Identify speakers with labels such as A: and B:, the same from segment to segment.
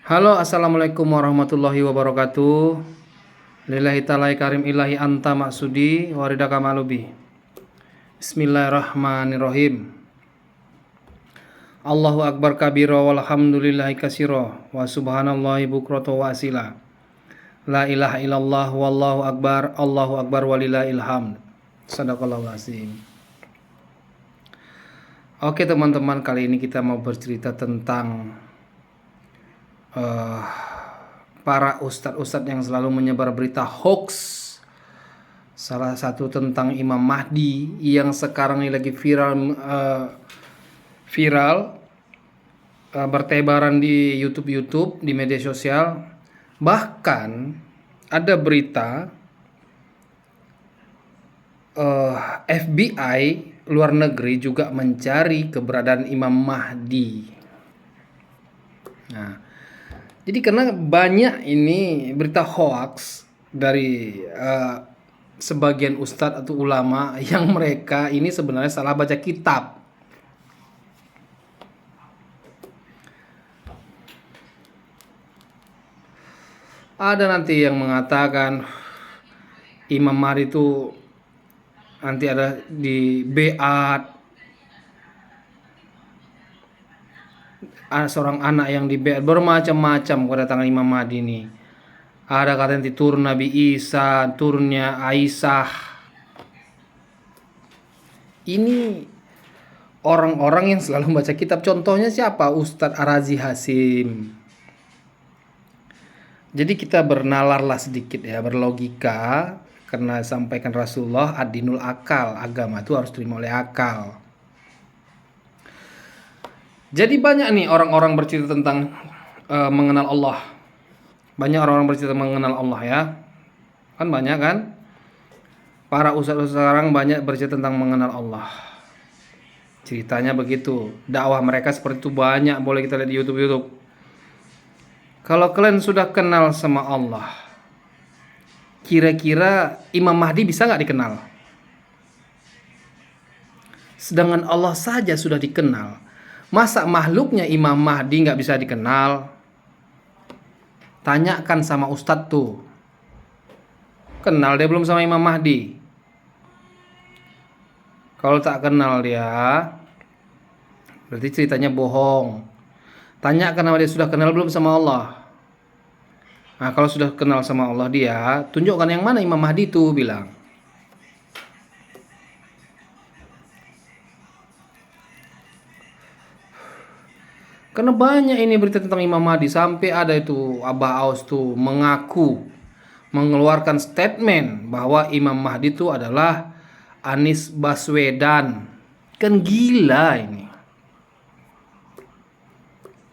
A: Halo, assalamualaikum warahmatullahi wabarakatuh. Lillahi ta'ala karim ilahi anta maksudi waridaka malubi. Bismillahirrahmanirrahim. Allahu akbar kabira walhamdulillahi kasira wa subhanallahi bukrata wa asila. La ilaha illallah wallahu akbar walillahil hamd. Sadaqallahul azim. Oke teman-teman, kali ini kita mau bercerita tentang para ustadz-ustadz yang selalu menyebar berita hoax. Salah satu tentang Imam Mahdi yang sekarang ini lagi viral, bertebaran di YouTube, di media sosial. Bahkan ada berita FBI luar negeri juga mencari keberadaan Imam Mahdi. Nah, jadi karena banyak ini berita hoax dari sebagian ustadz atau ulama yang mereka ini sebenarnya salah baca kitab. Ada nanti yang mengatakan Imam Mahdi itu nanti ada di Beat, ada seorang anak yang di Beat, bermacam-macam kedatangan Imam Mahdi ini. Ada kata nanti turun Nabi Isa, turunnya Aisyah. Ini orang-orang yang selalu membaca kitab. Contohnya siapa? Ustadz Ar-Razi Hasim. Jadi kita bernalarlah sedikit ya, berlogika. Karena sampaikan Rasulullah, ad-dinul akal, agama itu harus terima oleh akal. Jadi banyak nih orang-orang bercerita tentang mengenal Allah. Banyak orang-orang bercerita mengenal Allah ya. Kan banyak kan? Para ustadz sekarang banyak bercerita tentang mengenal Allah. Ceritanya begitu. Dakwah mereka seperti itu banyak, boleh kita lihat di YouTube. Kalau kalian sudah kenal sama Allah, kira-kira Imam Mahdi bisa nggak dikenal? Sedangkan Allah saja sudah dikenal. Masa makhluknya Imam Mahdi nggak bisa dikenal? Tanyakan sama ustadz tuh. Kenal dia belum sama Imam Mahdi? Kalau tak kenal dia, berarti ceritanya bohong. Tanyakan sama dia, sudah kenal belum sama Allah? Nah, kalau sudah kenal sama Allah dia, tunjukkan yang mana Imam Mahdi itu, bilang. Karena banyak ini berita tentang Imam Mahdi, sampai ada itu Abah Aus tuh mengeluarkan statement bahwa Imam Mahdi itu adalah Anies Baswedan. Kan gila ini.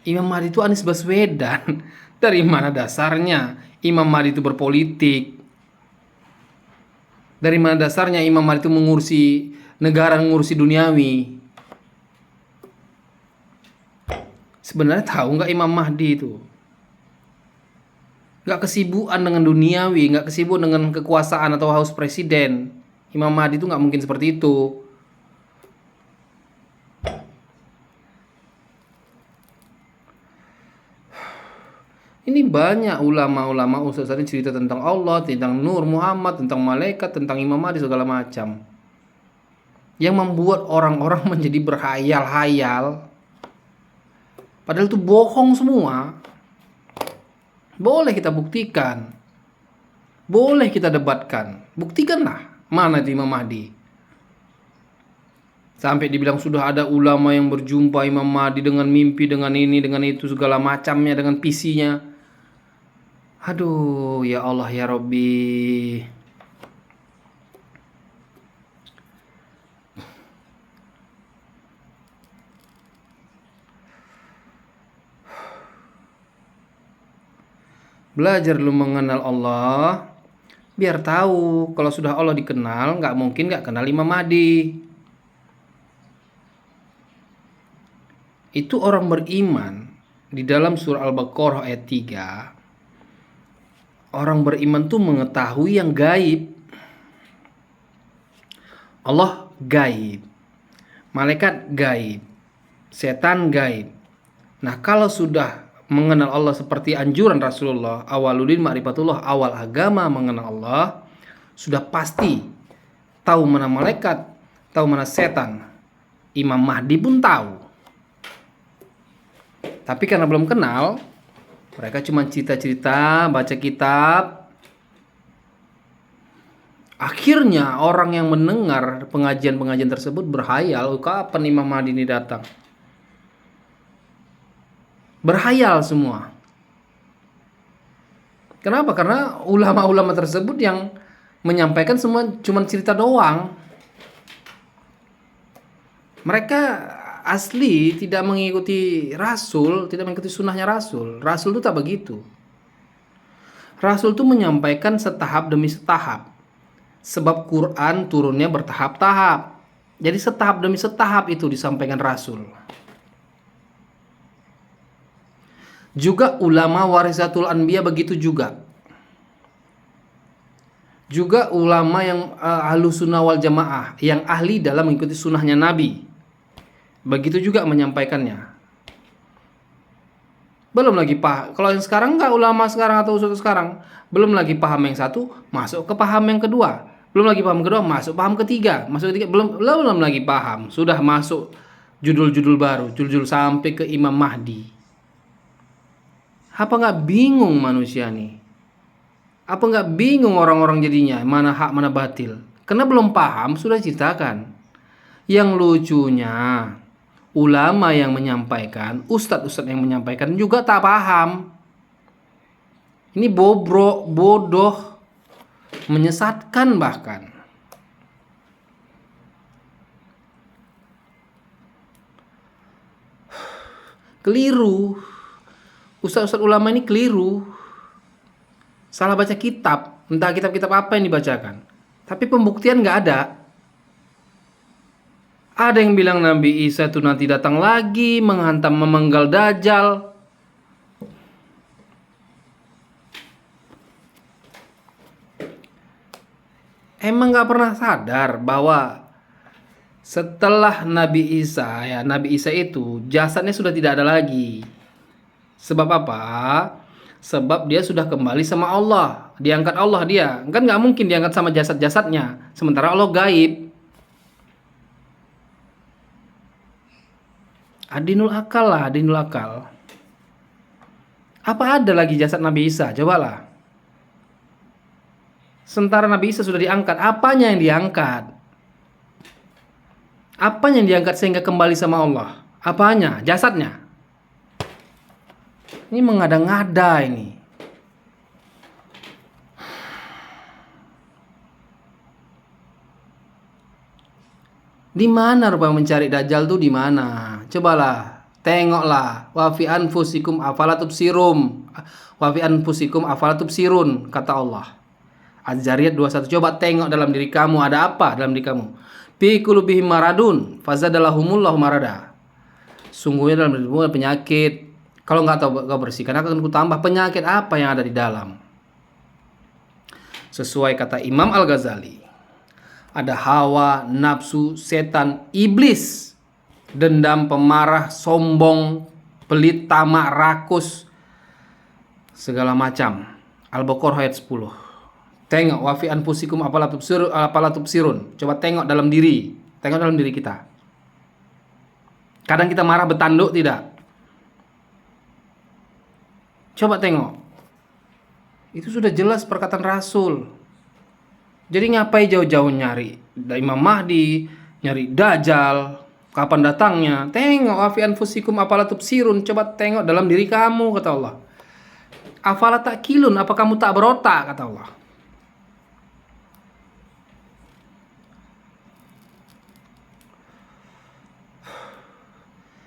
A: Imam Mahdi itu Anies Baswedan. Dari mana dasarnya Imam Mahdi itu berpolitik? Dari mana dasarnya Imam Mahdi itu mengurusi negara, mengurusi duniawi? Sebenarnya tahu nggak Imam Mahdi itu? Nggak kesibukan dengan duniawi, nggak kesibukan dengan kekuasaan atau haus presiden. Imam Mahdi itu nggak mungkin seperti itu. Ini banyak ulama-ulama ustaz ini cerita tentang Allah, tentang Nur Muhammad, tentang malaikat, tentang Imam Mahdi segala macam. Yang membuat orang-orang menjadi berhayal-hayal. Padahal itu bohong semua. Boleh kita buktikan. Boleh kita debatkan. Buktikanlah mana itu Imam Mahdi. Sampai dibilang sudah ada ulama yang berjumpa Imam Mahdi dengan mimpi, dengan ini, dengan itu, segala macamnya, dengan visinya. Aduh, ya Allah ya Rabbi. Belajar lu mengenal Allah, biar tahu kalau sudah Allah dikenal, nggak mungkin nggak kenal Imam Mahdi. Itu orang beriman di dalam surah Al-Baqarah ayat 3. Orang beriman tuh mengetahui yang gaib. Allah gaib, malaikat gaib, setan gaib. Nah, kalau sudah mengenal Allah seperti anjuran Rasulullah, awaludin ma'rifatullah, awal agama mengenal Allah, sudah pasti tahu mana malaikat, tahu mana setan. Imam Mahdi pun tahu. Tapi karena belum kenal, mereka cuma cerita-cerita, baca kitab. Akhirnya orang yang mendengar pengajian-pengajian tersebut berhayal, kapan Imam Mahdi ini datang? Berhayal semua. Kenapa? Karena ulama-ulama tersebut yang menyampaikan semua cuma cerita doang. Mereka asli tidak mengikuti Rasul, tidak mengikuti sunnahnya Rasul. Rasul itu tak begitu. Rasul itu menyampaikan setahap demi setahap. Sebab Quran turunnya bertahap-tahap. Jadi setahap demi setahap itu disampaikan Rasul. Juga ulama warisatul anbiya begitu juga. Juga ulama yang ahlus sunnah wal jamaah, yang ahli dalam mengikuti sunnahnya Nabi, begitu juga menyampaikannya. Belum lagi paham. Kalau yang sekarang enggak, ulama sekarang atau usul sekarang, belum lagi paham yang satu, masuk ke paham yang kedua. Belum lagi paham kedua, masuk paham ketiga. Masuk ketiga, belum lagi paham, sudah masuk judul-judul baru, judul sampai ke Imam Mahdi. Apa enggak bingung manusia nih? Apa enggak bingung orang-orang jadinya, mana hak mana batil? Karena belum paham, sudah ceritakan. Yang lucunya, ulama yang menyampaikan, ustadz-ustadz yang menyampaikan juga tak paham. Ini bobrok, bodoh, menyesatkan bahkan. Keliru. Ustadz-ustadz ulama ini keliru. Salah baca kitab, entah kitab-kitab apa yang dibacakan. Tapi pembuktian nggak ada. Ada yang bilang Nabi Isa itu nanti datang lagi, menghantam, memenggal Dajjal. Emang nggak pernah sadar bahwa setelah Nabi Isa, Nabi Isa itu jasadnya sudah tidak ada lagi. Sebab apa? Sebab dia sudah kembali sama Allah, diangkat Allah dia. Kan nggak mungkin diangkat sama jasad-jasadnya, sementara Allah gaib. Adinul akal lah, adinul akal. Apa ada lagi jasad Nabi Isa? Cobalah. Sementara Nabi Isa sudah diangkat, apanya yang diangkat? Apanya yang diangkat sehingga kembali sama Allah? Apanya? Jasadnya? Ini mengada-ngada ini. Di mana rupa mencari Dajjal tuh di mana? Cobalah, tengoklah. Wa fi anfusikum afala tubsirum. Wa fi anfusikum afala tubsirun, kata Allah. Az-Zariyat 21. Coba tengok dalam diri kamu ada apa dalam diri kamu. Fi qulubihim maradun fazadalahumullahu marada. Sungguhnya dalam dirimu ada penyakit. Kalau nggak tahu kau bersihkan, akan kutambah penyakit apa yang ada di dalam. Sesuai kata Imam Al-Ghazali, ada hawa, nafsu, setan, iblis, dendam, pemarah, sombong, pelit, tamak, rakus, segala macam. Al-Baqarah ayat 10. Tengok wa fi anfusikum afala tubsirun. Coba tengok dalam diri. Tengok dalam diri kita. Kadang kita marah bertanduk tidak? Coba tengok. Itu sudah jelas perkataan Rasul. Jadi ngapain jauh-jauh nyari Imam Mahdi, nyari Dajjal, kapan datangnya? Tengok wa fi anfusikum afala tubsirun. Coba tengok dalam diri kamu, kata Allah. Afala ta'qilun, apa kamu tak berotak, kata Allah.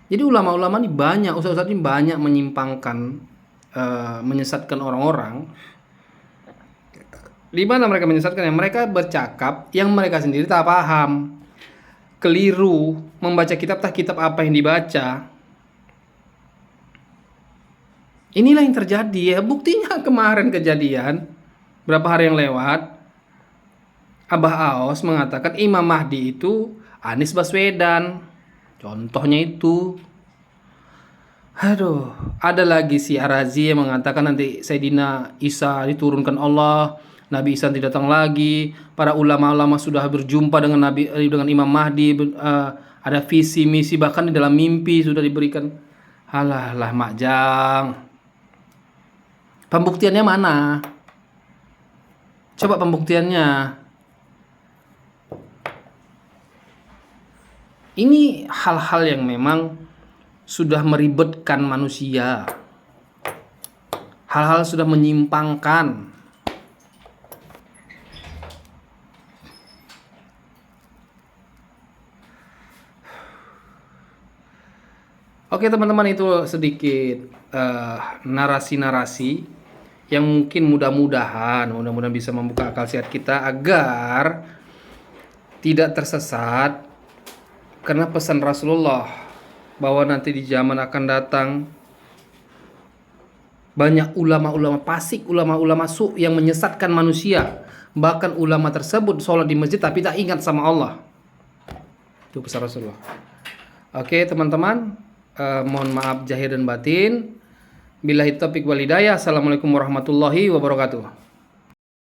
A: Jadi ulama-ulama ini banyak, ustaz-ustaz ini banyak menyimpangkan, menyesatkan orang-orang. Di mana mereka menyesatkan? Yang mereka bercakap yang mereka sendiri tak paham, keliru membaca kitab, tak kitab apa yang dibaca. Inilah yang terjadi ya. Buktinya kemarin kejadian berapa hari yang lewat, Abah Aos mengatakan Imam Mahdi itu Anies Baswedan. Contohnya itu. Aduh, ada lagi si Arazi yang mengatakan nanti Sayyidina Isa diturunkan Allah, Nabi Isa tidak datang lagi, para ulama-ulama sudah berjumpa dengan dengan Imam Mahdi, ada visi misi bahkan di dalam mimpi sudah diberikan. Halah lah Mak Jang. Pembuktiannya mana? Coba pembuktiannya. Ini hal-hal yang memang sudah meribetkan manusia. Hal-hal sudah menyimpangkan. Oke teman-teman, itu sedikit narasi-narasi yang mungkin mudah-mudahan bisa membuka akal sehat kita agar tidak tersesat, karena pesan Rasulullah bahwa nanti di zaman akan datang banyak ulama-ulama fasik, ulama-ulama su yang menyesatkan manusia. Bahkan ulama tersebut sholat di masjid tapi tak ingat sama Allah. Itu pesan Rasulullah. Oke teman-teman, mohon maaf zahir dan batin. Billahi taufiq wal hidayah. Assalamualaikum warahmatullahi wabarakatuh.